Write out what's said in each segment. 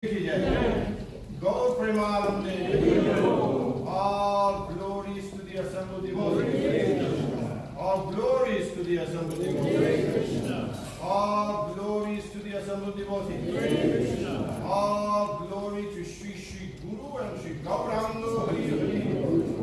Gaur Premanande. All glories to the assembled devotees. All glories to the assembled devotees. All glories to the assembled devotees. All glory to Sri Guru and Sri Gauranga Hari Hari.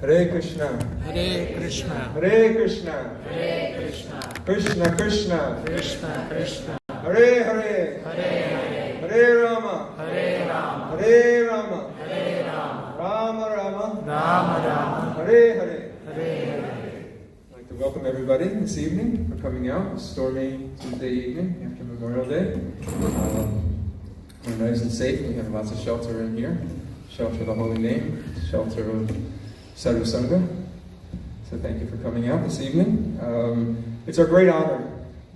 Hare Krishna, Hare Krishna, Hare Krishna, Hare Krishna, Krishna Krishna, Krishna Krishna, Hare Hare, Hare Hare, Hare Rama, Hare Rama, Hare Rama, Hare Rama, Rama Rama, Rama Rama, Hare Hare. Hare Hare. I'd like to welcome everybody this evening for coming out. It's a stormy Tuesday evening after Memorial Day. We're nice and safe. We have lots of shelter in here. Shelter of the Holy Name, shelter of Sadhu Sangha. So thank you for coming out this evening. It's our great honor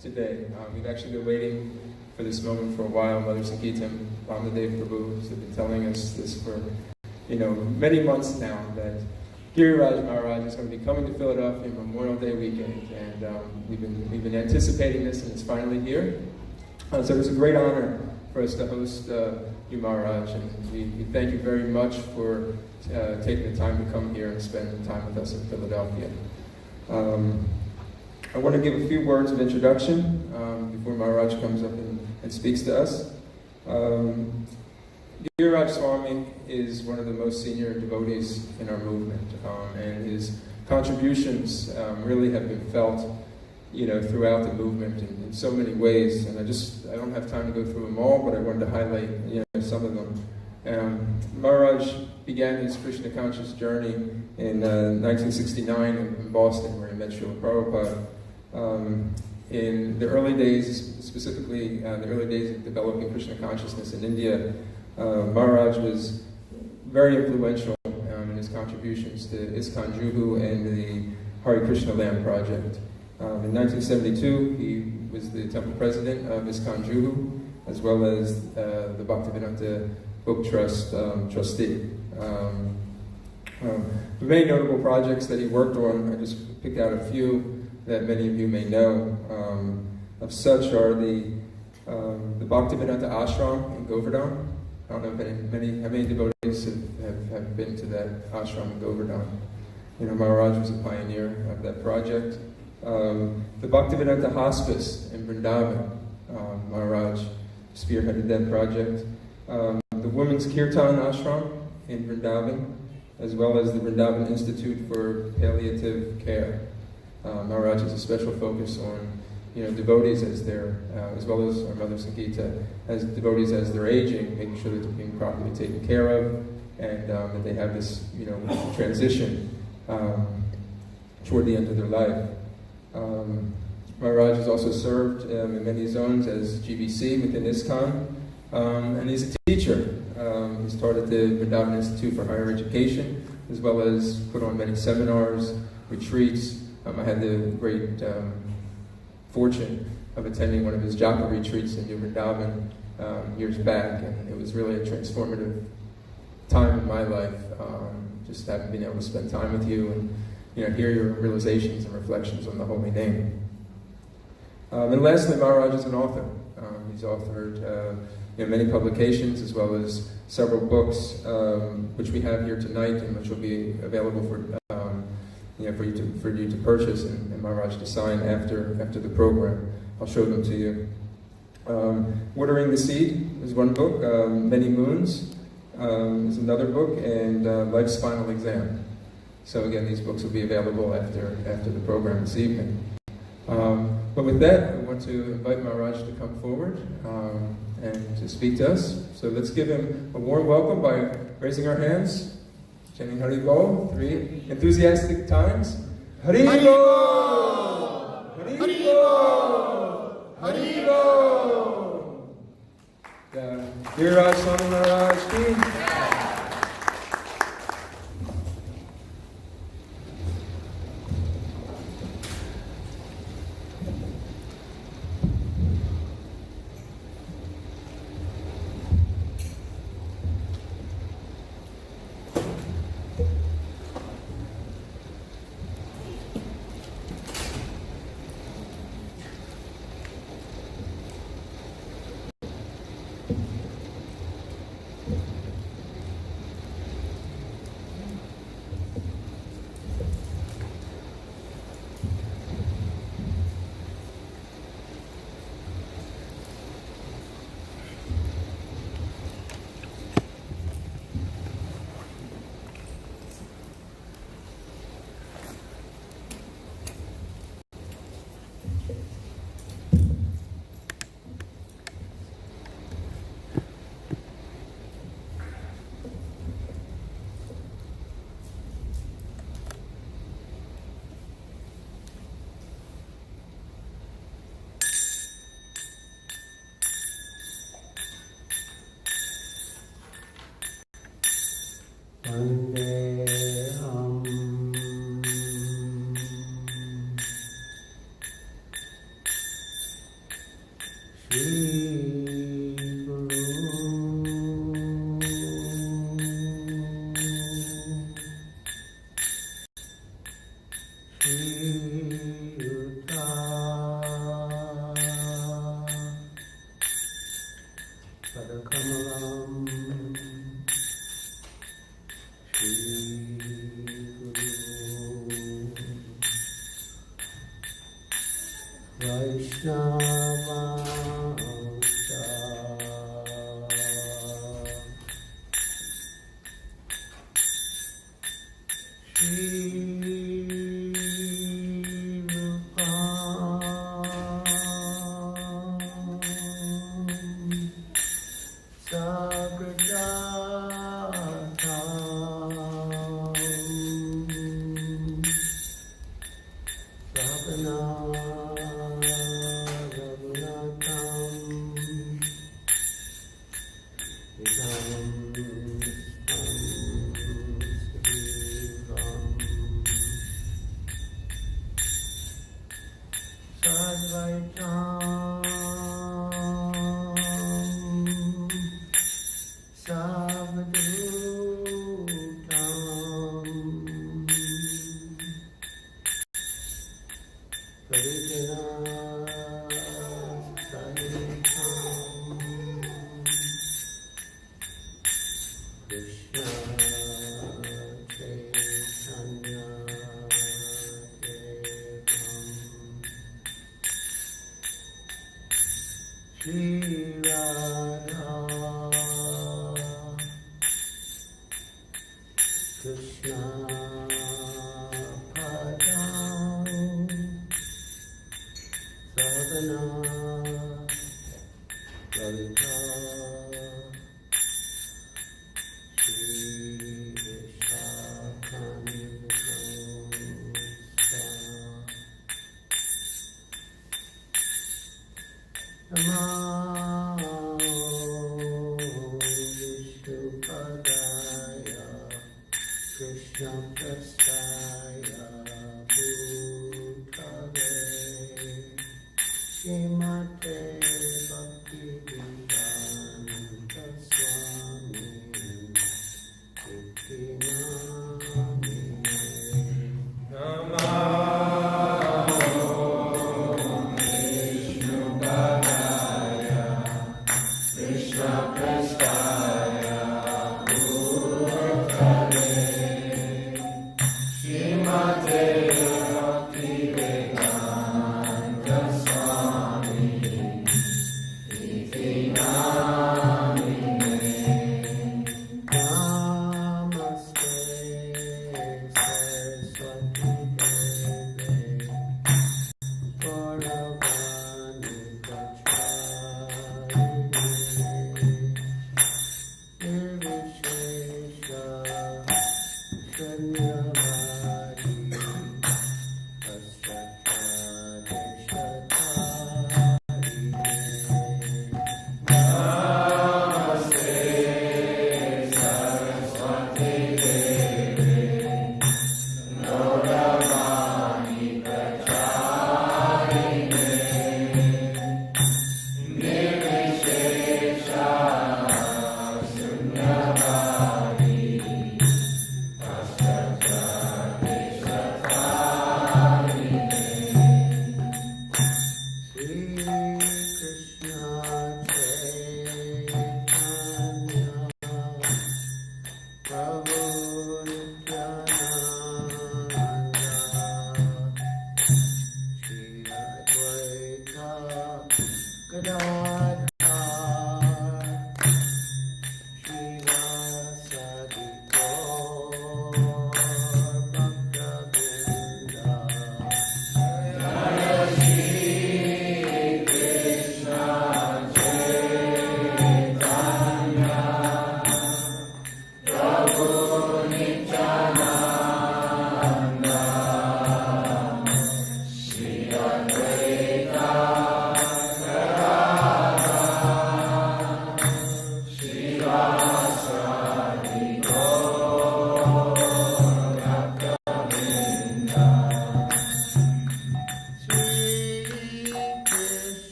today. We've actually been waiting for this moment for a while. Mother Sangeeta and Vamadev Prabhu have been telling us this for many months now, that Giriraj Maharaj is going to be coming to Philadelphia Memorial Day weekend, and we've been anticipating this, and it's finally here. So it's a great honor for us to host you, Maharaj, and we thank you very much for taking the time to come here and spend time with us in Philadelphia. I want to give a few words of introduction before Maharaj comes up and speaks to us. Giriraj Swami is one of the most senior devotees in our movement, and his contributions really have been felt, throughout the movement in so many ways. And I don't have time to go through them all, but I wanted to highlight, some of them. Maharaj began his Krishna conscious journey in 1969 in Boston, where he met Srila Prabhupada. In the early days, specifically the early days of developing Krishna consciousness in India, Maharaj was very influential in his contributions to ISKCON Juhu and the Hare Krishna Land Project. In 1972, he was the temple president of ISKCON Juhu, as well as the Bhaktivedanta Book Trust trustee. The many notable projects that he worked on, I just picked out a few that many of you may know. Of such are the Bhaktivedanta Ashram in Govardhan. I don't know how many devotees have been to that ashram in Govardhan. Maharaj was a pioneer of that project. The Bhaktivedanta Hospice in Vrindavan, Maharaj spearheaded that project. The Women's Kirtan Ashram in Vrindavan, as well as the Vrindavan Institute for Palliative Care. Maharaj has a special focus on devotees as they're, as well as our Mother Sangeeta, as devotees as they're aging, making sure that they're being properly taken care of, and that they have this, transition toward the end of their life. Maharaj has also served in many zones as GBC within ISKCON, and he's a teacher. He's taught at the Vrindavan Institute for Higher Education, as well as put on many seminars, retreats. I had the great fortune of attending one of his japa retreats in New Vrindavan years back, and it was really a transformative time in my life, just having been able to spend time with you and hear your realizations and reflections on the holy name. And lastly, Maharaj is an author. He's authored many publications, as well as several books, which we have here tonight, and which will be available for you to purchase and Maharaj to sign after the program. I'll show them to you. Watering the Seed is one book. Many Moons is another book, and Life's Final Exam. So again, these books will be available after the program this evening. But with that, I want to invite Maharaj to come forward and to speak to us. So let's give him a warm welcome by raising our hands, chanting Hari Bol 3 enthusiastic times. Hari Bol! Hari Bol! Hari Bol! Giriraj Swami Maharaj ki.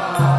Radha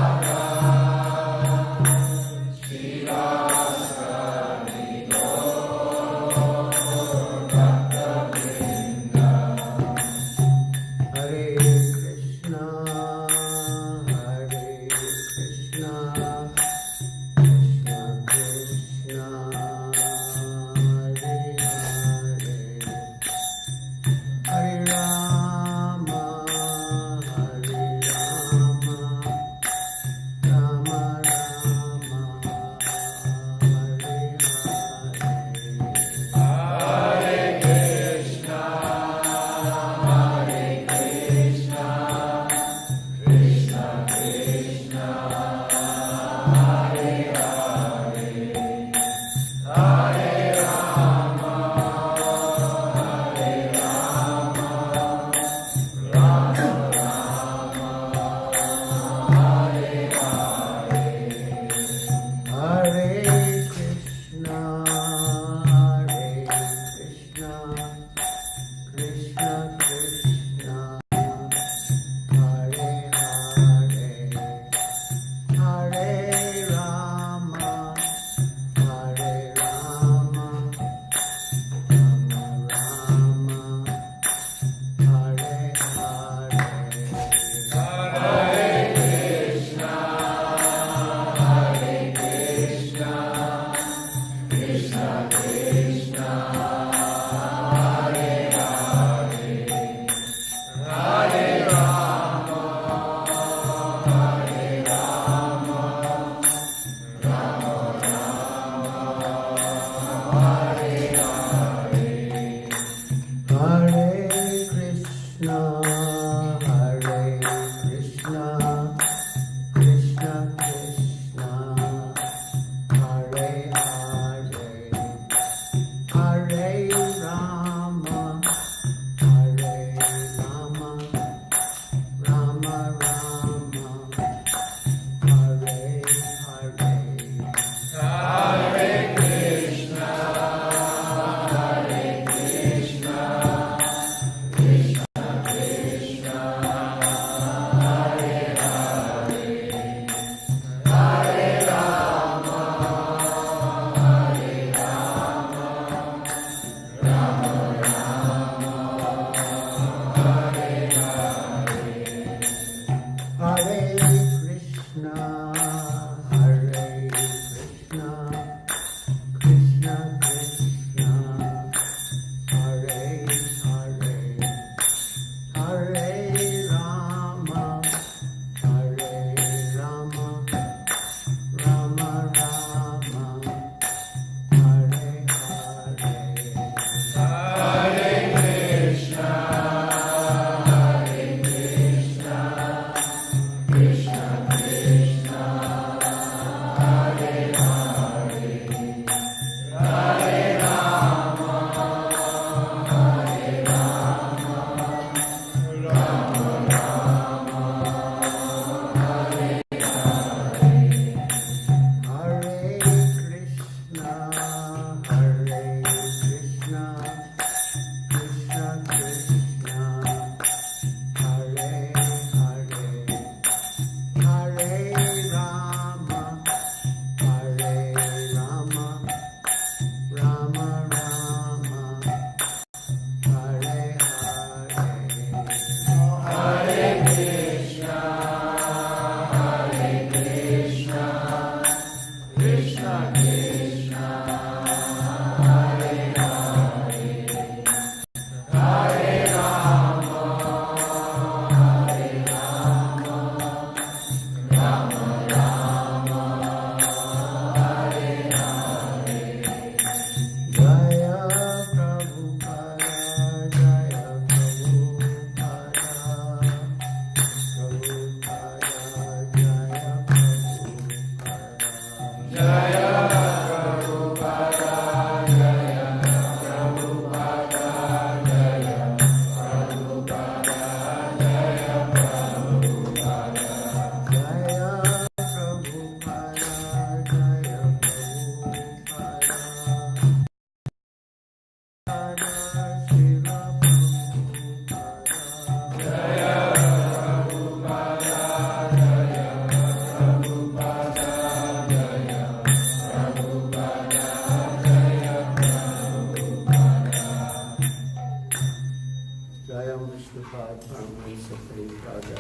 Vishnupada Paramahansa Prabhupada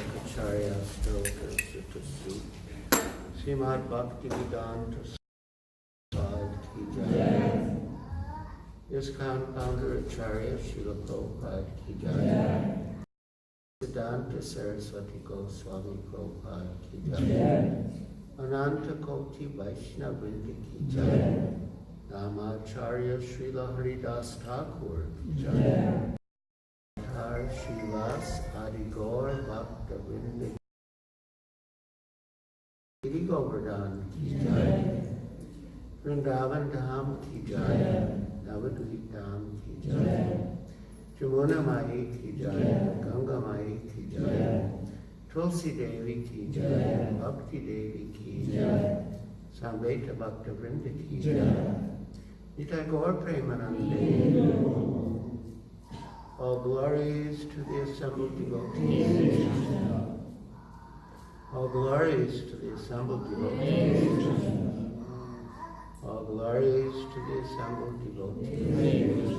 Stotra Sutta Sutta Srimad Bhakti Vedanta Swami Ki Jai. ISKCON founder Acharya Srila Prabhupada Ki Jai. Vedanta Saraswati Goswami Prabhupada Ki Jai. Ananta Koti Vaishnava Vrinda Ki Jai. Namacharya Srila Haridas Thakur Ki Jai. Har Srivas Adigor Bhakta Vrinda Giri Govardhan Ki Jai. Vrindavan Dham Ki Jai. Navadvip Dham Ki Jai. Jamuna Mai Ki Jai. Ganga Mai Ki Jai. Tulsi Devi Ki Jai. Bhakti Devi Ki Jai. Samveta Bhakta Vrinda Ki Jai. Nitai Gaur Premanande. All glories to the assembled devotees. All glories to the assembled devotees. All glories to the assembled devotees.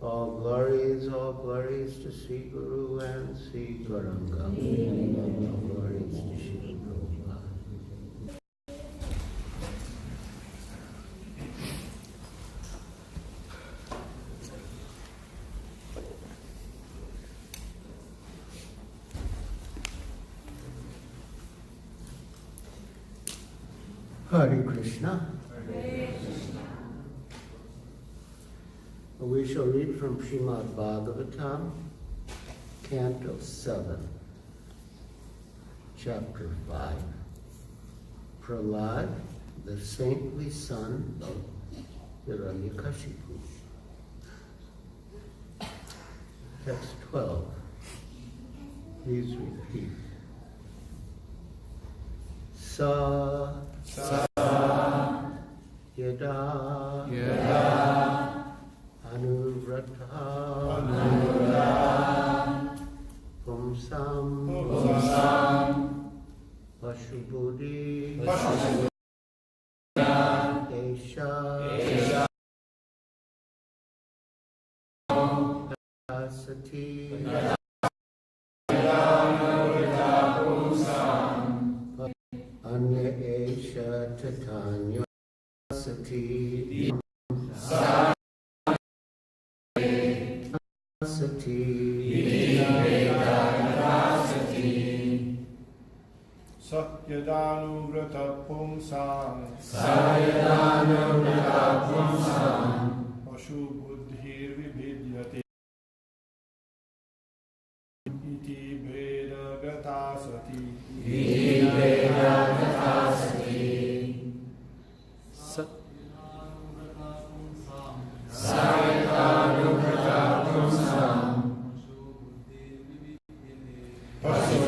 All glories to Sri Guru and Sri Gauranga. All glories to Sri Prabhupada. Hare Krishna. We shall read from Srimad Bhagavatam, Canto 7, Chapter 5. Prahlad, the saintly son of Hiranyakashipu. Text 12. Please repeat. Sa yada anuvrata pumsam pashubudhi esha sati anya esha tatanya sati Satyadanurata pumsam Pashu buddhir vibhidyate Iti veda gata sati Sayadanurata pumsam Pashu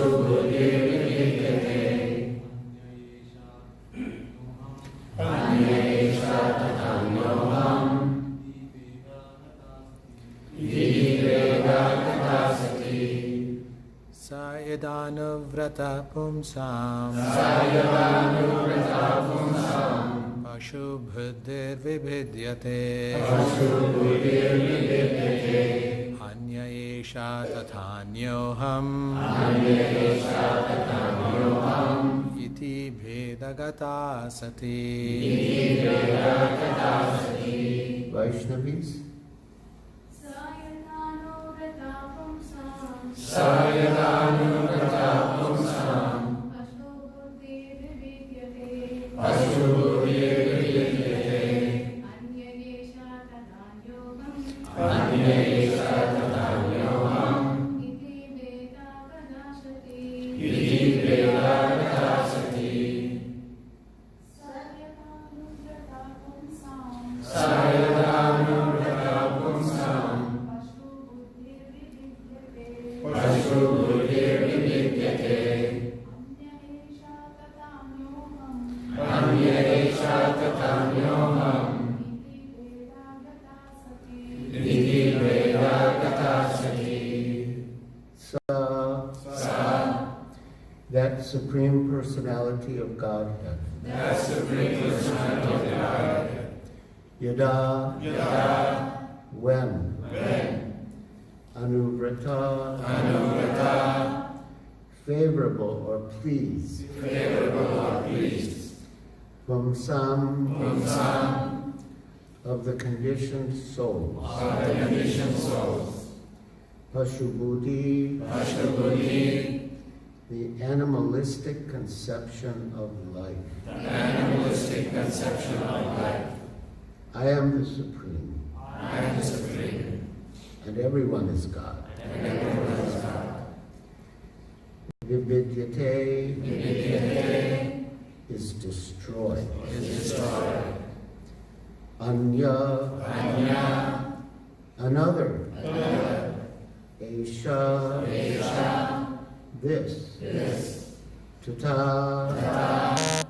buddhir vibhidyate Anya esha tathanyoham Iti bhedagata sati. Vaishnavis. That Supreme Personality of Godhead. That Supreme Personality of Godhead. Yada. Yada. When. Anuvrata, Anuvrata, favorable or pleased. favorable or pleased. Pumsam, Pumsam, of the conditioned souls. of the conditioned souls. Pashubuddhi, Pashubuddhi, the animalistic conception of life. the animalistic conception of life. I am the supreme, I am the supreme, and everyone is God. and everyone is God. Vividyate Vividyate is destroyed. is destroyed. Anya, Anya, another. another. Esha, Esha, this. this. Tata, Tata,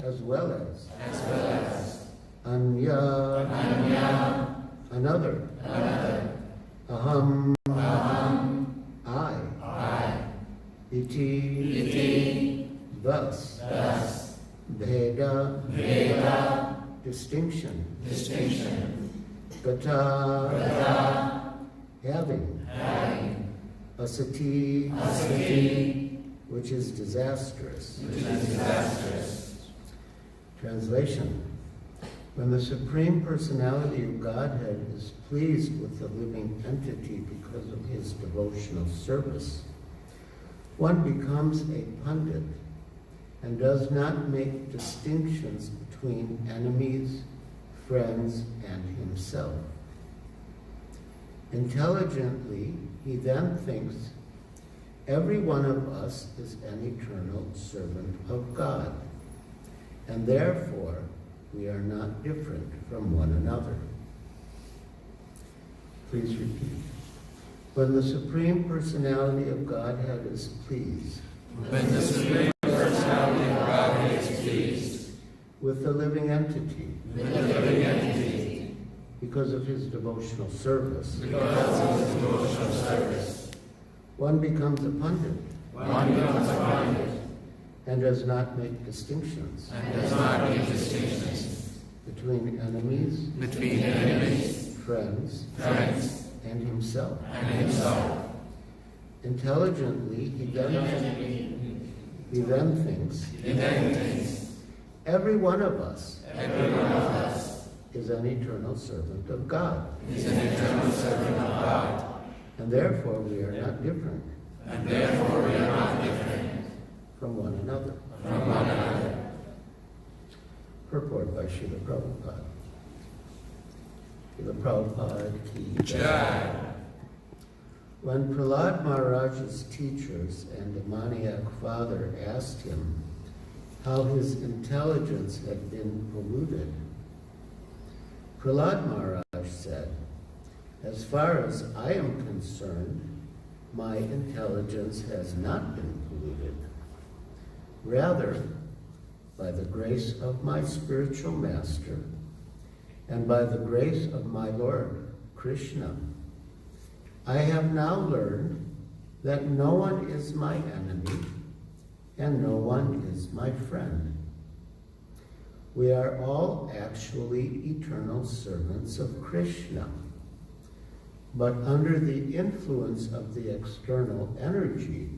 as well as. as well as. Anya, Anya, another. another. Aham, Aham, I. Iti, iti, thus. thus. Veda, Veda, distinction. distinction. Gata, Gata, having. having. Asati, Asati, which is disastrous. which is disastrous. Translation. When the Supreme Personality of Godhead is pleased with the living entity because of his devotional service, one becomes a pundit and does not make distinctions between enemies, friends, and himself. Intelligently, he then thinks every one of us is an eternal servant of God, and therefore we are not different from one another. Please repeat. When the Supreme Personality of Godhead is pleased When the Supreme Personality of Godhead is pleased with the living entity with the living entity because of his devotional service, because of his devotional service, one becomes a pundit one becomes a pundit and does not make distinctions and does not make distinctions between enemies, between enemies, friends, friends, and himself. and himself. Intelligently, he then thinks He then thinks every one of us every one of us is an eternal servant of God, is an eternal servant of God, and therefore we are not different and therefore we are not different from one another. from one another. Purport by Srila Prabhupada. Srila Prabhupada ki jai. Jai. When Prahlad Maharaj's teachers and the maniac father asked him how his intelligence had been polluted, Prahlad Maharaj said, "As far as I am concerned, my intelligence has not been polluted. Rather, by the grace of my spiritual master and by the grace of my Lord Krishna, I have now learned that no one is my enemy and no one is my friend. We are all actually eternal servants of Krishna, but under the influence of the external energy,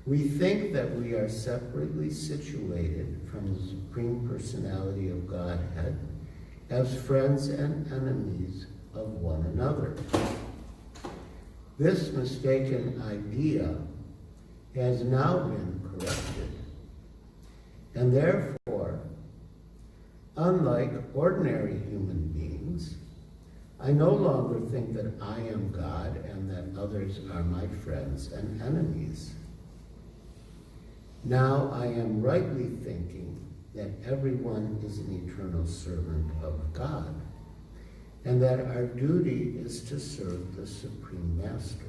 we think that we are separately situated from the Supreme Personality of Godhead as friends and enemies of one another. This mistaken idea has now been corrected, and therefore, unlike ordinary human beings, I no longer think that I am God and that others are my friends and enemies. Now I am rightly thinking that everyone is an eternal servant of God, and that our duty is to serve the Supreme Master.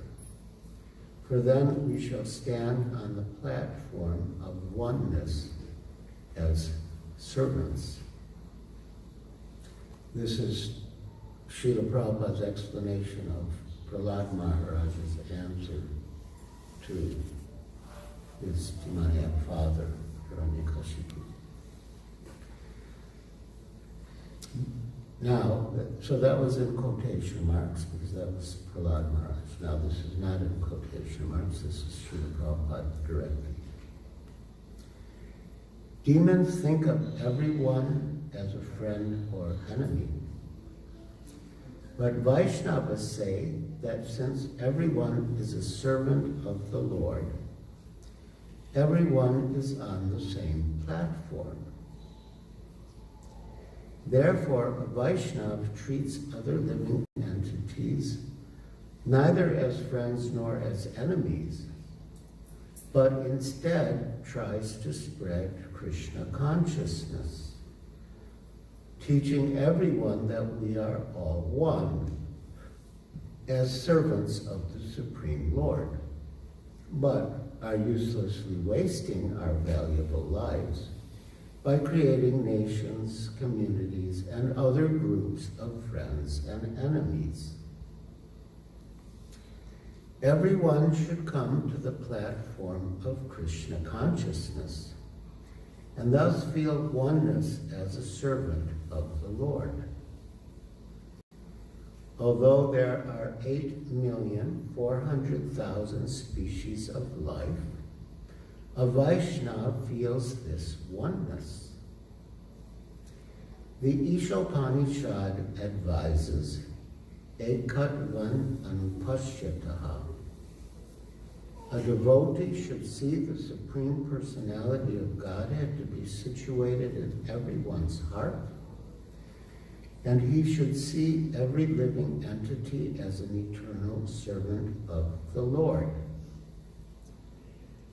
For then we shall stand on the platform of oneness as servants." This is Srila Prabhupada's explanation of Prahlad Maharaj's answer to his demoniac father, Hiranyakashipu. Now, so that was in quotation marks because that was Prahlad Maharaj. Now this is not in quotation marks, this is Srila Prabhupada directly. Demons think of everyone as a friend or enemy. But Vaishnavas say that since everyone is a servant of the Lord, everyone is on the same platform. Therefore, a Vaishnava treats other living entities neither as friends nor as enemies, but instead tries to spread Krishna consciousness, teaching everyone that we are all one as servants of the Supreme Lord, but are uselessly wasting our valuable lives by creating nations, communities, and other groups of friends and enemies. Everyone should come to the platform of Krishna consciousness and thus feel oneness as a servant of the Lord. Although there are 8,400,000 species of life, a Vaishnava feels this oneness. The Ishopanishad advises ekatvan anupashyataha. A devotee should see the Supreme Personality of Godhead to be situated in everyone's heart, and he should see every living entity as an eternal servant of the Lord.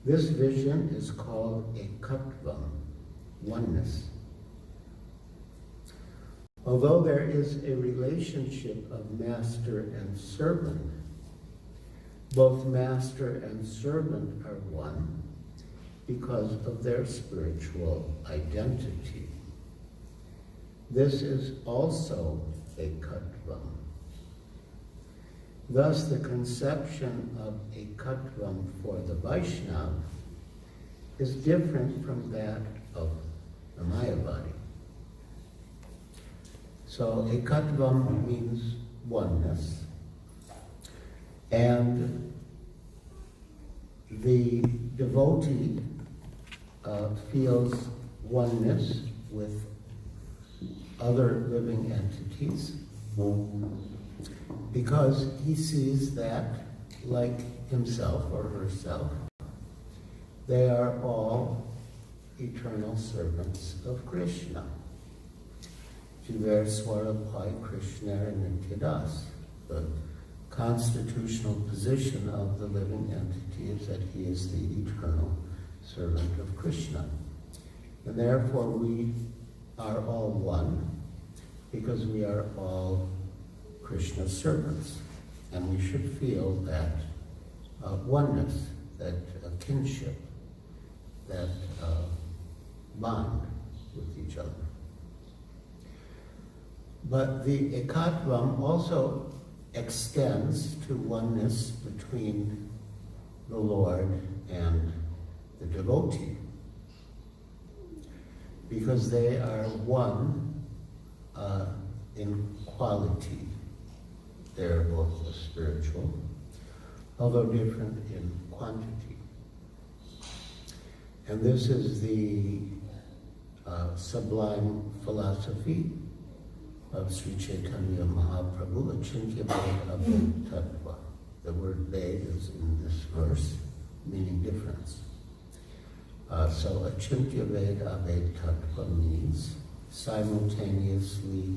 This vision is called ekatvam, oneness. Although there is a relationship of master and servant, both master and servant are one because of their spiritual identity. This is also ekatvam. Thus, the conception of ekatvam for the Vaishnava is different from that of the Mayavadi. So, ekatvam means oneness, and the devotee feels oneness with other living entities because he sees that, like himself or herself, they are all eternal servants of Krishna. Jiver Swarapai Krishna Nityadas. The constitutional position of the living entity is that he is the eternal servant of Krishna. And therefore we are all one because we are all Krishna's servants. And we should feel that oneness, that kinship, that bond with each other. But the ekatvam also extends to oneness between the Lord and the devotee, because they are one in quality. They're both spiritual, although different in quantity. And this is the sublime philosophy of Sri Chaitanya Mahaprabhu, Achintya Ved Abhed Tattva. The word Ved is in this verse, meaning difference. So Achintya Ved Abhed Tattva means simultaneously,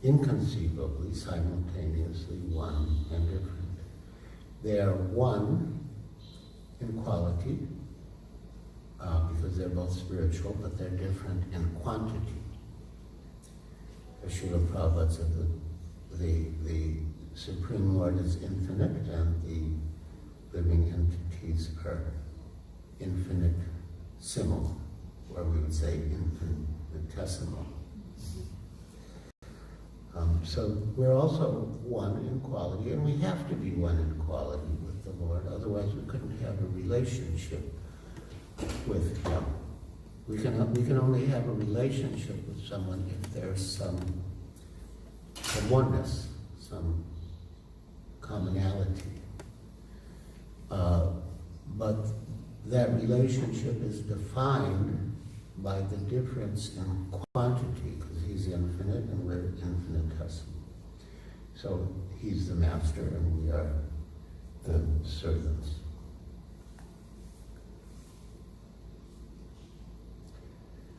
inconceivably, simultaneously one and different. They are one in quality, because they're both spiritual, but they're different in quantity. Srila Prabhupada said that the Supreme Lord is infinite and the living entities are infinitesimal, or we would say infinitesimal. So we're also one in quality, and we have to be one in quality with the Lord, otherwise we couldn't have a relationship with Him. We can only have a relationship with someone if there's some some oneness, some commonality. But that relationship is defined by the difference in quantity, because he's infinite and we're infinitesimal. So he's the master and we are the servants.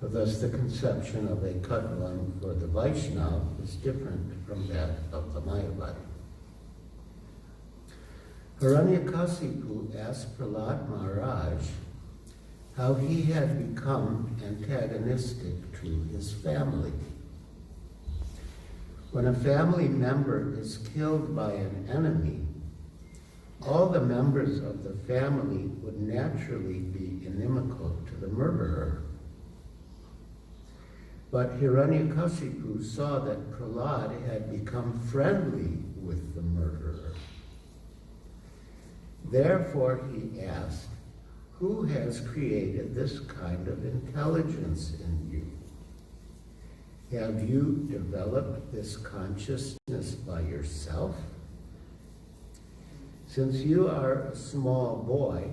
Thus, the conception of a Katvan for the Vaishnava is different from that of the Mayavadi. Hiranyakasipu asked Prahlad Maharaj how he had become antagonistic to his family. When a family member is killed by an enemy, all the members of the family would naturally be inimical to the murderer. But Hiranyakasipu saw that Prahlad had become friendly with the murderer. Therefore, he asked, "Who has created this kind of intelligence in you? Have you developed this consciousness by yourself? Since you are a small boy,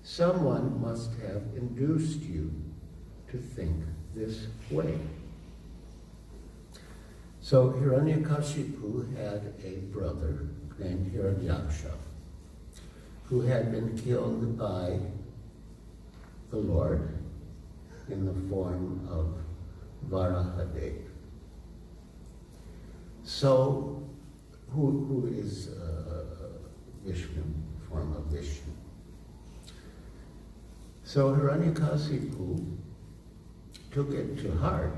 someone must have induced you to think this way." So Hiranyakashipu had a brother named Hiranyaksha, who had been killed by the Lord in the form of Varahadev. So, who is Vishnu, form of Vishnu. So Hiranyakasipu took it to heart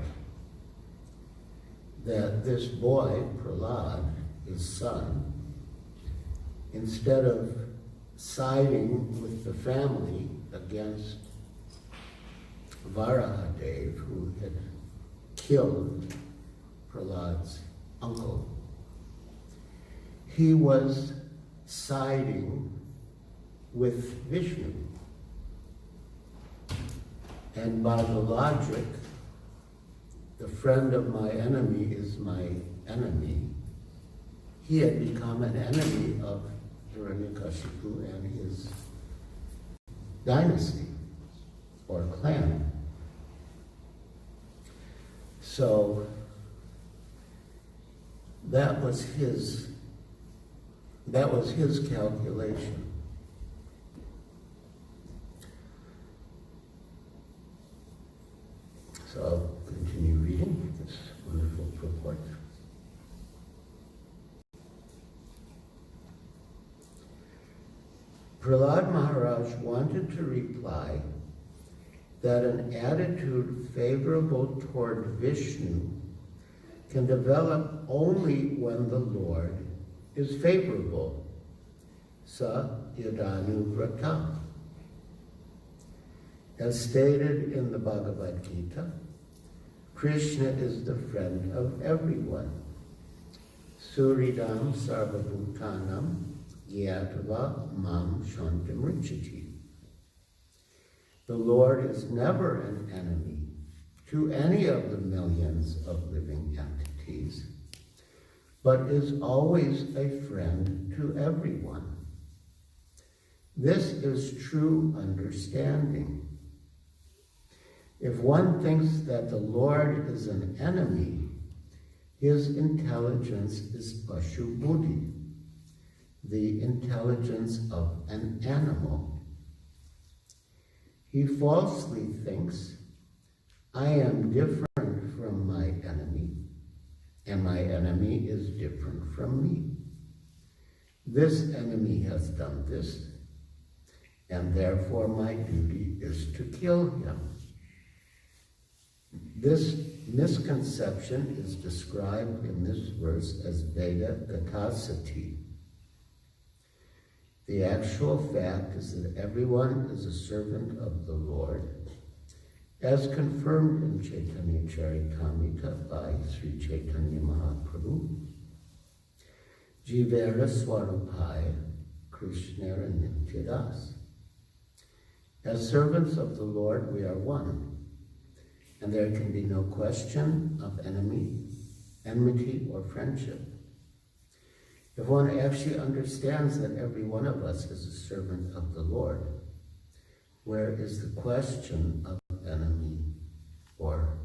that this boy, Prahlad, his son, instead of siding with the family against Varahadev, who had killed Prahlad's uncle, he was siding with Vishnu. And by the logic, the friend of my enemy is my enemy, he had become an enemy of Hiranyakashipu and his dynasty or clan. So that was his calculation. So I'll continue reading this wonderful purport. Prahlad Maharaj wanted to reply that an attitude favorable toward Vishnu can develop only when the Lord is favorable. Sa yadanu vrata. As stated in the Bhagavad Gita, Krishna is the friend of everyone. Suridam sarvabhutanam yatava mam shantamrichati. The Lord is never an enemy to any of the millions of living entities, but is always a friend to everyone. This is true understanding. If one thinks that the Lord is an enemy, his intelligence is Pashu Buddhi, the intelligence of an animal. He falsely thinks, I am different from my enemy, and my enemy is different from me. This enemy has done this, and therefore my duty is to kill him. This misconception is described in this verse as Veda Gatasati. The actual fact is that everyone is a servant of the Lord, as confirmed in Chaitanya Charitamrita by Sri Chaitanya Mahaprabhu. Jivera Swarupaya Krishnera Nityadas. As servants of the Lord, we are one, and there can be no question of enemy enmity or friendship. If one actually understands that every one of us is a servant of the Lord, where is the question of enemy or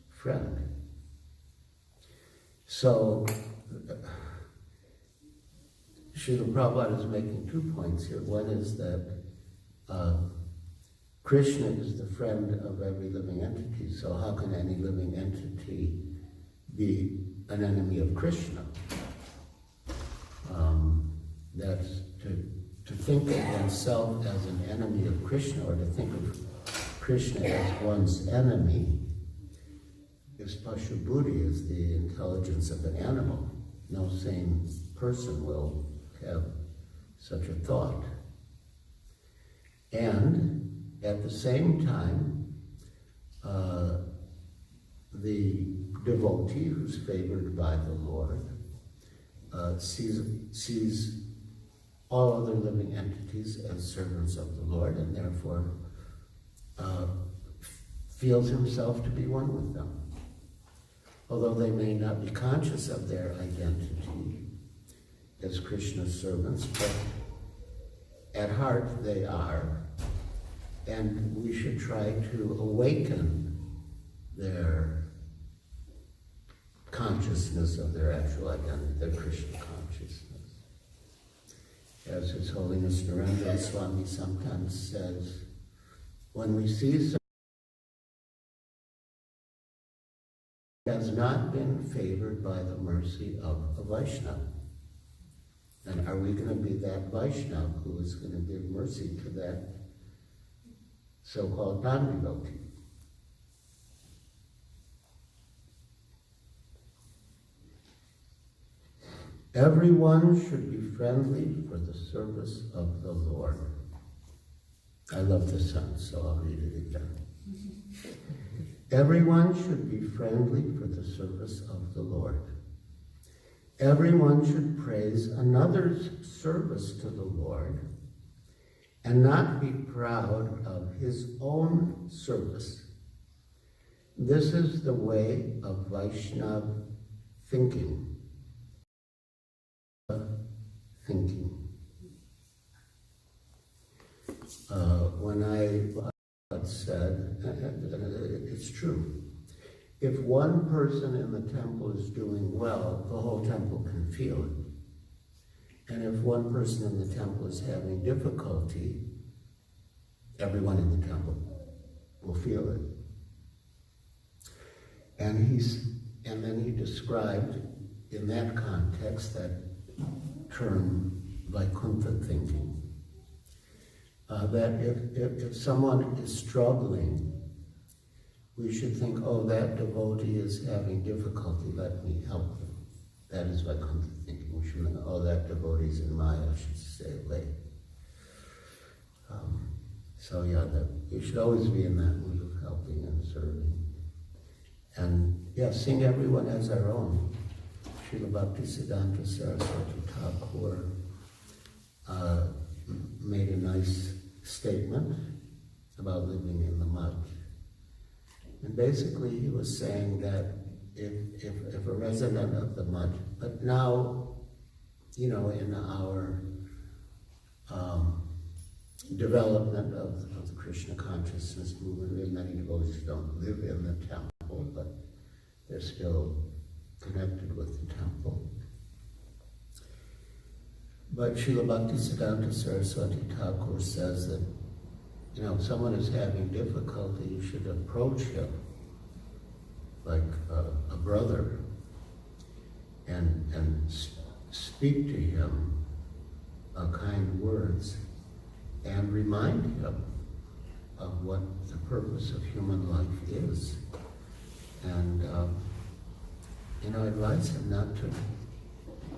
friend? So, Srila Prabhupada is making 2 points here. One is that Krishna is the friend of every living entity, so how can any living entity be an enemy of Krishna? That's to think of oneself as an enemy of Krishna, or to think of Krishna as one's enemy, is Pashu Buddhi, is the intelligence of an animal. No sane person will have such a thought. And at the same time, the devotee who's favored by the Lord sees all other living entities as servants of the Lord, and therefore feels himself to be one with them. Although they may not be conscious of their identity as Krishna's servants, but at heart they are, and we should try to awaken their consciousness of their actual identity, their Krishna consciousness. As His Holiness Narendra Swami sometimes says, when we see someone who has not been favored by the mercy of a Vaishnava, then are we going to be that Vaishnava who is going to give mercy to that so-called non-devotee? Everyone should be friendly for the service of the Lord. I love this sentence, so I'll read it again. Everyone should be friendly for the service of the Lord. Everyone should praise another's service to the Lord and not be proud of his own service. This is the way of Vaishnava thinking. When I said, it's true, if one person in the temple is doing well, the whole temple can feel it. And if one person in the temple is having difficulty, everyone in the temple will feel it. And then he described in that context that term Vaikuntha thinking. That if someone is struggling, we should think, oh, that devotee is having difficulty, let me help them. That is Vaikuntha thinking. We should think, oh, that devotee is in Maya, I should stay away. So yeah, we should always be in that mood of helping and serving. And yeah, seeing everyone as our own. Srila Bhaktisiddhanta Saraswati Thakur made a nice statement about living in the mud. And basically he was saying that if a resident of the mud, but now, you know, in our development of the Krishna consciousness movement, many devotees don't live in the temple, but they're still connected with the temple. But Srila Bhaktisiddhanta Saraswati Thakur says that, you know, if someone is having difficulty, you should approach him like a brother and speak to him kind words and remind him of what the purpose of human life is. And, you know, advise him not to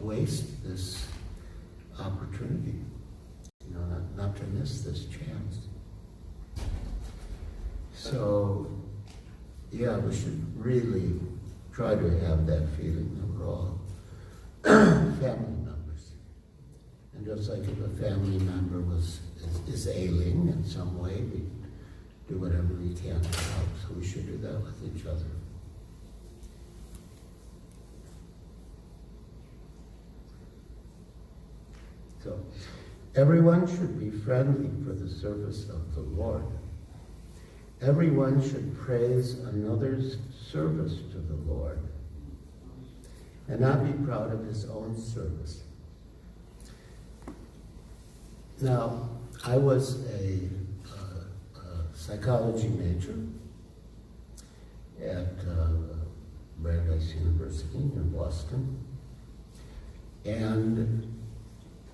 waste this opportunity, you know, not to miss this chance. So, yeah, we should really try to have that feeling that we're all family members. And just like if a family member is ailing in some way, we do whatever we can to help. So we should do that with each other. So, everyone should be friendly for the service of the Lord. Everyone should praise another's service to the Lord and not be proud of his own service. Now, I was a psychology major at Brandeis University in Boston, and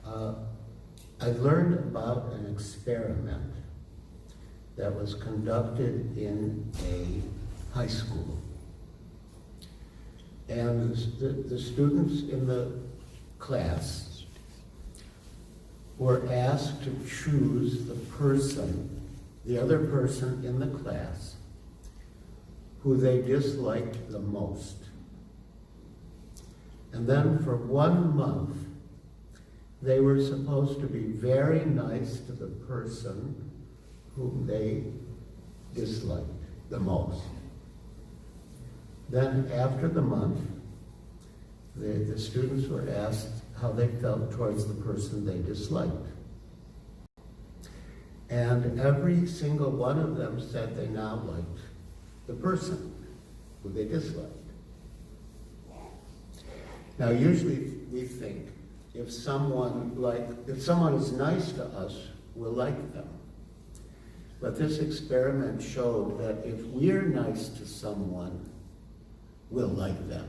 I learned about an experiment that was conducted in a high school. And the students in the class were asked to choose the other person in the class who they disliked the most. And then for 1 month, they were supposed to be very nice to the person whom they disliked the most. Then after the month, the students were asked how they felt towards the person they disliked. And every single one of them said they now liked the person who they disliked. Now usually we think if someone is nice to us, we'll like them. But this experiment showed that if we're nice to someone, we'll like them.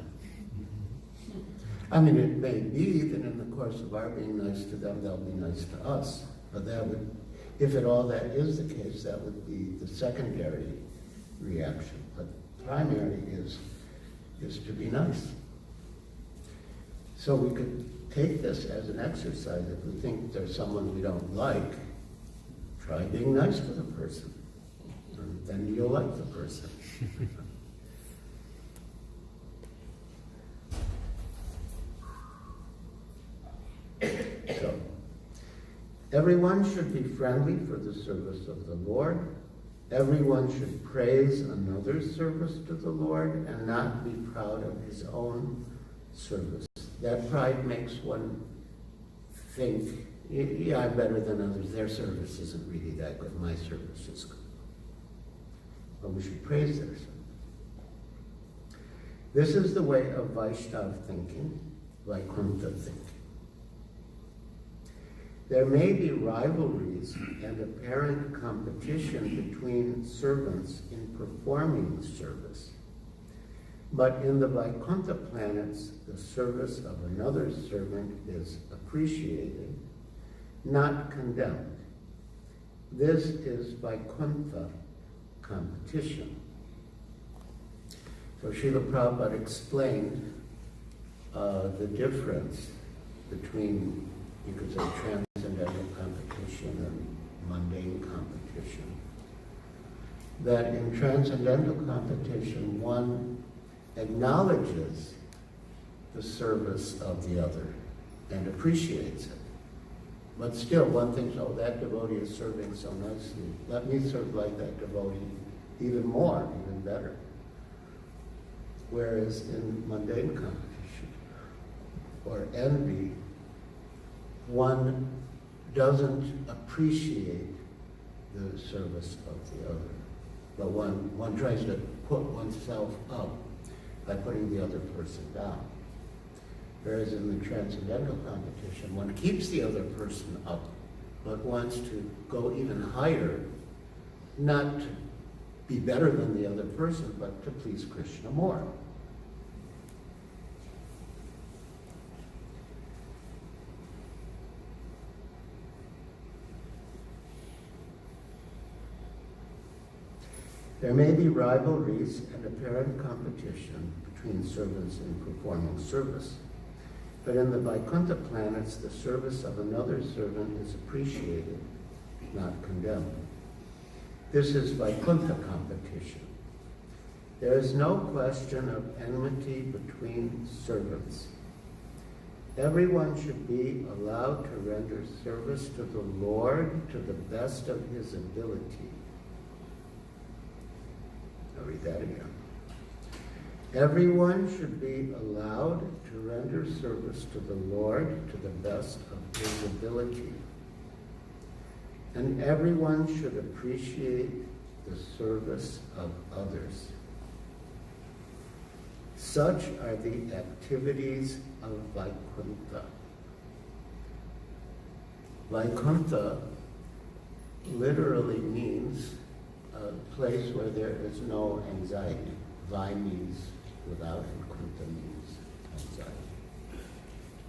I mean, it may be that in the course of our being nice to them, they'll be nice to us. But that would, if at all that is the case, that would be the secondary reaction. But primary is to be nice. So we could take this as an exercise. If we think there's someone we don't like, try being nice to the person. And then you'll like the person. So, everyone should be friendly for the service of the Lord. Everyone should praise another's service to the Lord and not be proud of his own service. That pride makes one think, yeah, I'm better than others. Their service isn't really that good. My service is good. But we should praise their service. This is the way of Vaishnava thinking, Vaikuntha thinking. There may be rivalries and apparent competition between servants in performing service. But in the Vaikuntha planets, the service of another servant is appreciated, not condemned. This is Vaikuntha competition. So Srila Prabhupada explained the difference between, you could say, transcendental competition and mundane competition. That in transcendental competition, one acknowledges the service of the other and appreciates it. But still, one thinks, oh, that devotee is serving so nicely. Let me serve like that devotee even more, even better. Whereas in mundane competition or envy, one doesn't appreciate the service of the other. But one tries to put oneself up by putting the other person down. Whereas in the transcendental competition, one keeps the other person up, but wants to go even higher, not to be better than the other person, but to please Krishna more. There may be rivalries and apparent competition between servants in performing service. But in the Vaikuntha planets, the service of another servant is appreciated, not condemned. This is Vaikuntha competition. There is no question of enmity between servants. Everyone should be allowed to render service to the Lord to the best of his ability. I'll read that again. Everyone should be allowed to render service to the Lord to the best of his ability. And everyone should appreciate the service of others. Such are the activities of Vaikuntha. Vaikuntha literally means a place where there is no anxiety. Vai means without, and Kunta means anxiety.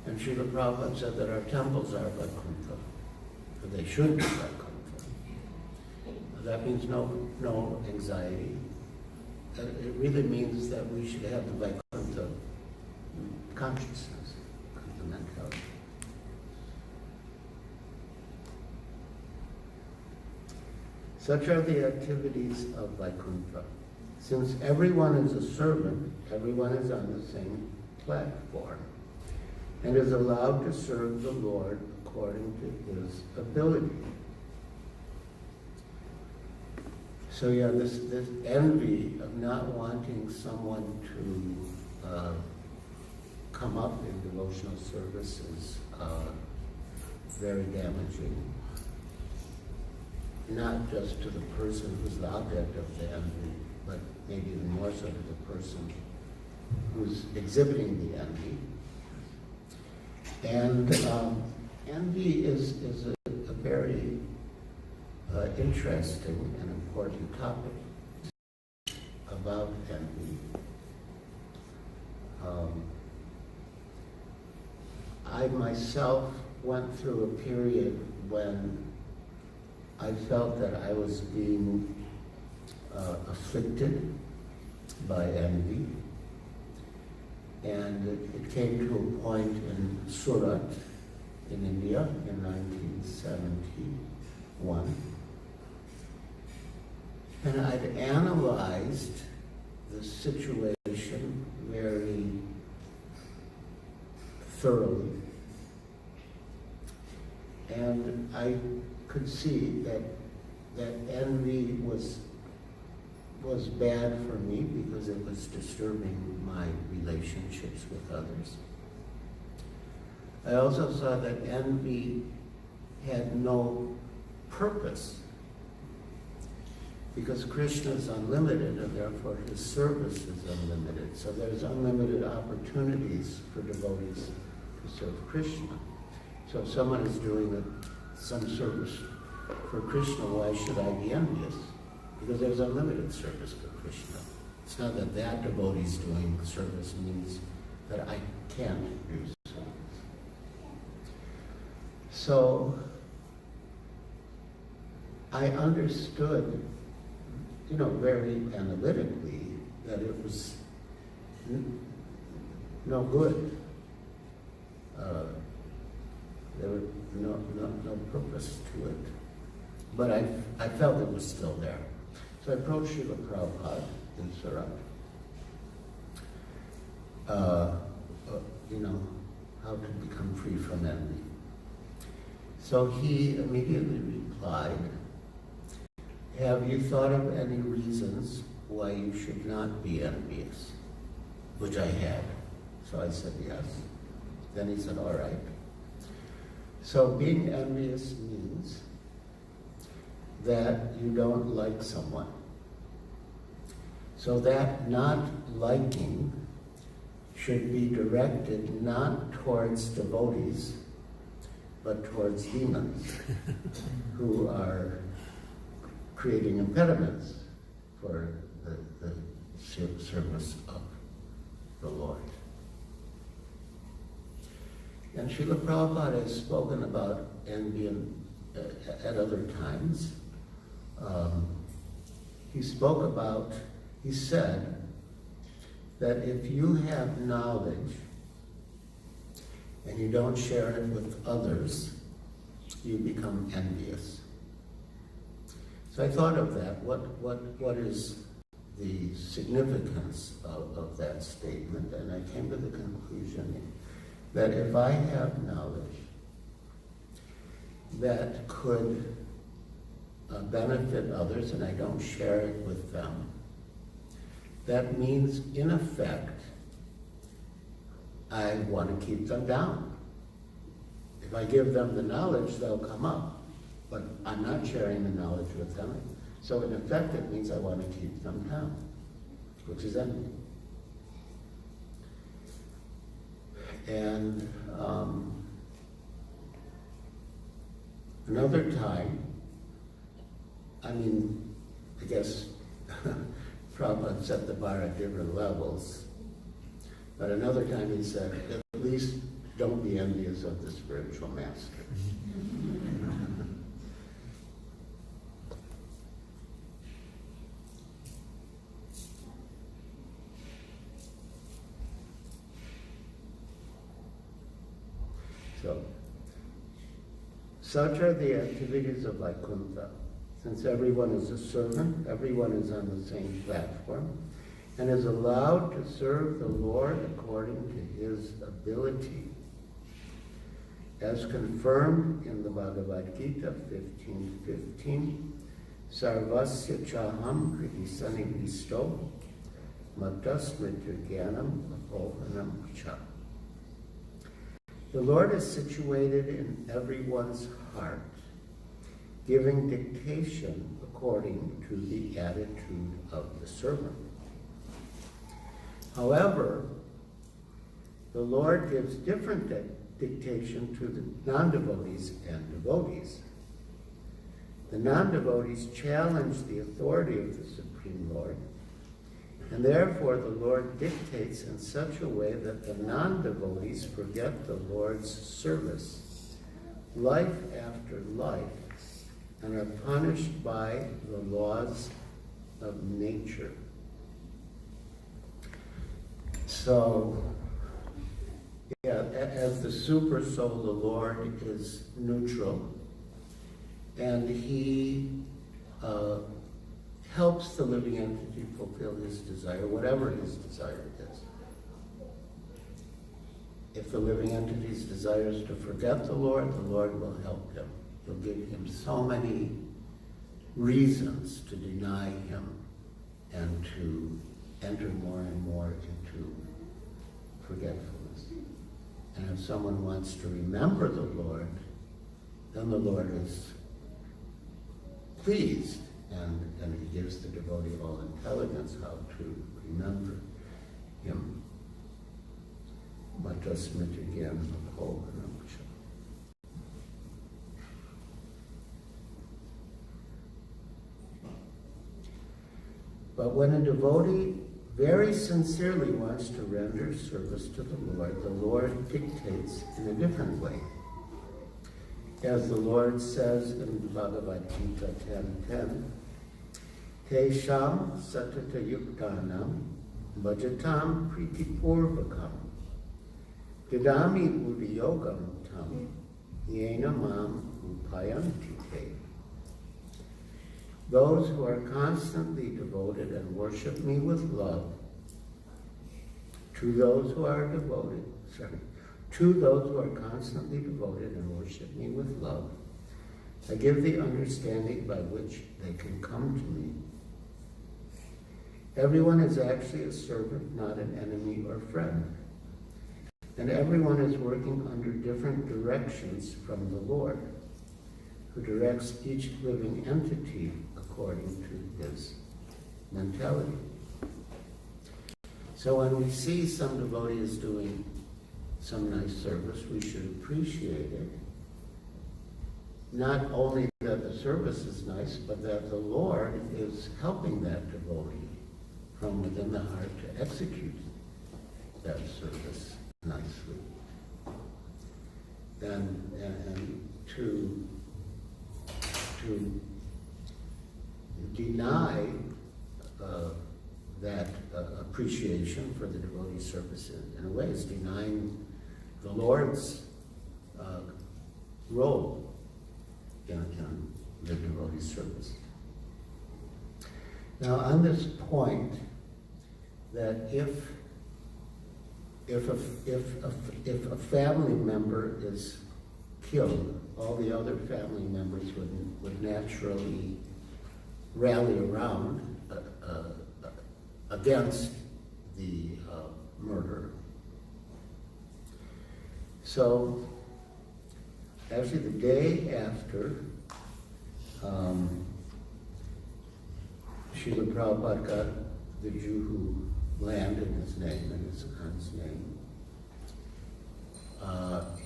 And Srila Prabhupada said that our temples are Vaikuntha, or they should be Vaikuntha. That means no anxiety. It really means that we should have the Vaikuntha consciousness, the mentality. Such are the activities of Vaikuntha. Since everyone is a servant, everyone is on the same platform and is allowed to serve the Lord according to his ability. So yeah, this envy of not wanting someone to come up in devotional service is very damaging. Not just to the person who's the object of the envy, but maybe even more so to the person who's exhibiting the envy. And envy is a very interesting and important topic about envy. I myself went through a period when I felt that I was being afflicted by envy. And it came to a point in Surat in India in 1971. And I'd analyzed the situation very thoroughly. And I could see that envy was bad for me because it was disturbing my relationships with others. I also saw that envy had no purpose because Krishna is unlimited and therefore his service is unlimited. So there's unlimited opportunities for devotees to serve Krishna. So if someone is doing some service for Krishna, why should I be envious? Because there's unlimited service for Krishna. It's not that that devotee's doing service means that I can't do service. So I understood, very analytically that it was no good. There was no purpose to it. But I felt it was still there. So I approached Srila Prabhupada in Surat. How to become free from envy. So he immediately replied, have you thought of any reasons why you should not be envious? Which I had. So I said yes. Then he said, all right. So being envious means that you don't like someone. So that not liking should be directed not towards devotees, but towards demons who are creating impediments for the service of the Lord. And Srila Prabhupada has spoken about envy at other times. He said that if you have knowledge and you don't share it with others, you become envious. So I thought of that. What is the significance of that statement? And I came to the conclusion that if I have knowledge that could benefit others and I don't share it with them, that means, in effect, I want to keep them down. If I give them the knowledge, they'll come up. But I'm not sharing the knowledge with them. So in effect, it means I want to keep them down, which is envy. And another time, I guess Prabhupada set the bar at different levels, but another time he said, at least don't be envious of the spiritual master. So, such are the activities of Vaikuntha. Since everyone is a servant, everyone is on the same platform, and is allowed to serve the Lord according to his ability. As confirmed in the Bhagavad Gita 15:15, Sarvasya chaham kritisani visto matasmrita jnanam apohanam cha. The Lord is situated in everyone's heart, giving dictation according to the attitude of the servant. However, the Lord gives different dictation to the non-devotees and devotees. The non-devotees challenge the authority of the Supreme Lord, and therefore the Lord dictates in such a way that the non-devotees forget the Lord's service, life after life, and are punished by the laws of nature. So, as the super soul, the Lord is neutral, and he helps the living entity fulfill his desire, whatever his desire is. If the living entity's desire is to forget the Lord will help him. He'll give him so many reasons to deny him and to enter more and more into forgetfulness. And if someone wants to remember the Lord, then the Lord is pleased, and he gives the devotee all intelligence how to remember him. But when a devotee very sincerely wants to render service to the Lord dictates in a different way. As the Lord says in Bhagavad Gita 10:10, Tesham satata yuktanam bhajatam pritipurvakam Didami udiyogam tam yena mam upayanti te. Those who are constantly devoted and worship me with love, to those who are constantly devoted and worship me with love, I give the understanding by which they can come to me. Everyone is actually a servant, not an enemy or friend. And everyone is working under different directions from the Lord, who directs each living entity according to his mentality. So when we see some devotees doing some nice service, we should appreciate it. Not only that the service is nice, but that the Lord is helping that devotee from within the heart to execute that service nicely. And to deny that appreciation for the devotee's service in a way is denying the Lord's role in the devotee's service. Now, on this point, that if a family member is killed, all the other family members would naturally rally around against the murder. So, actually the day after Srila Prabhupada got the Jew who landed his name and his son's name,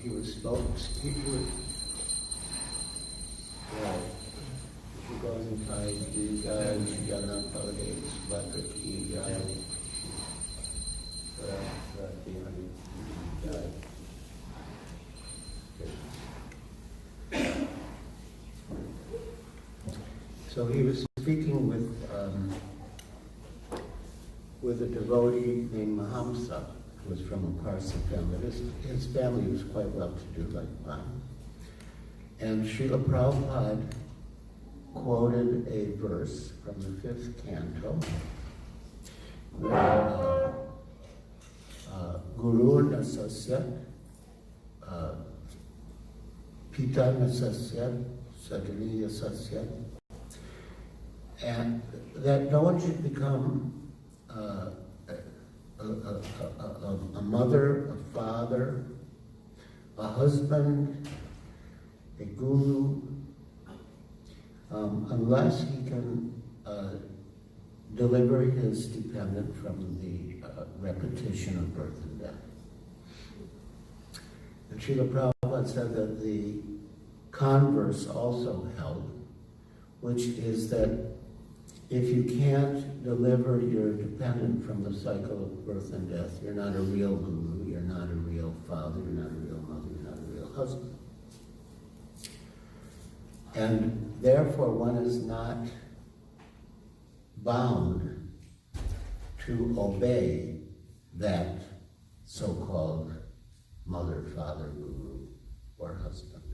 he was So he was speaking with a devotee named Mahamsa, who was from a Parsi family. His family was quite well-to-do, like mine. And Srila Prabhupada quoted a verse from the 5th canto, where Guru Nasasya, Pita Nasasya, Sajaniya Sasya, and that no one should become a mother, a father, a husband, a guru, unless he can deliver his dependent from the repetition of birth and death. And Srila Prabhupada said that the converse also held, which is that if you can't deliver your dependent from the cycle of birth and death, you're not a real guru, you're not a real father, you're not a real mother, you're not a real husband. And therefore one is not bound to obey that so-called mother, father, guru, or husband.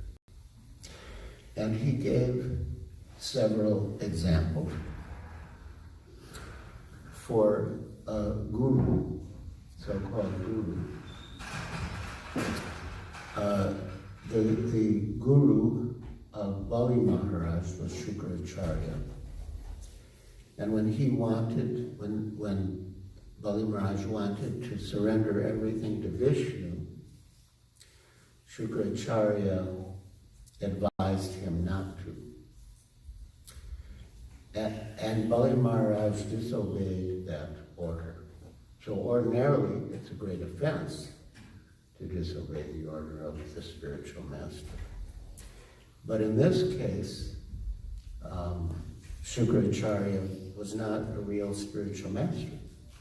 And he gave several examples for a guru, so-called guru. The guru of Bali Maharaj was Shukracharya. And when Bali Maharaj wanted to surrender everything to Vishnu, Shukracharya advised him not to. And Bali Maharaj disobeyed that order. So ordinarily, it's a great offense to disobey the order of the spiritual master. But in this case, Shukracharya was not a real spiritual master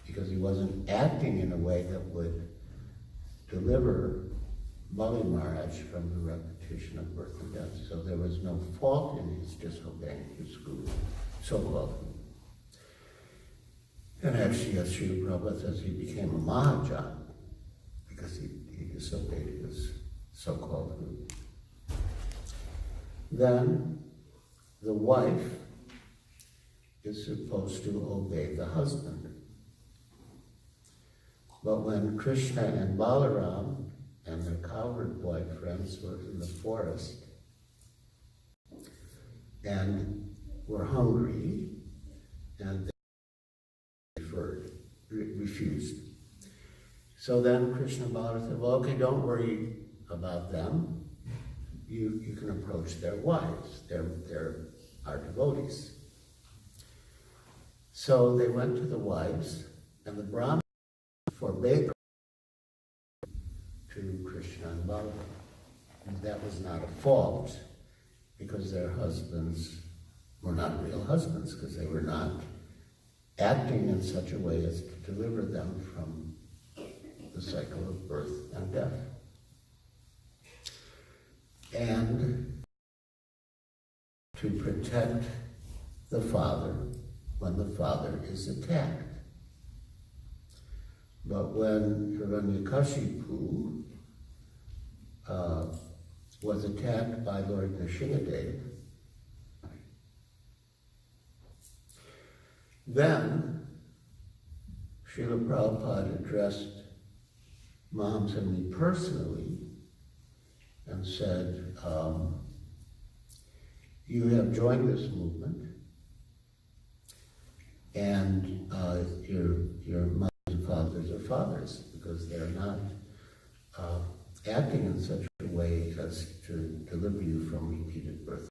because he wasn't acting in a way that would deliver Bali Maharaj from the repetition of birth and death. So there was no fault in his disobeying his guru, so-called. And actually, as Srila Prabhupada says, he became a Mahajan because he disobeyed his so-called guru. Then the wife is supposed to obey the husband. But when Krishna and Balaram and their cowherd boyfriends were in the forest and were hungry, and they refused. So then Krishna and Balaram said, well, okay, don't worry about them. You can approach their wives. They're our devotees. So they went to the wives, and the Brahmins forbade to Krishna and Balaram. And that was not a fault, because their husbands were not real husbands, because they were not acting in such a way as to deliver them from the cycle of birth and death. And to protect the father when the father is attacked. But when Hiranyakashipu was attacked by Lord Nrsimhadev, then Srila Prabhupada addressed Mahamsa and me personally and said, you have joined this movement, and your mothers and fathers are fathers, because they're not acting in such a way as to deliver you from repeated birth.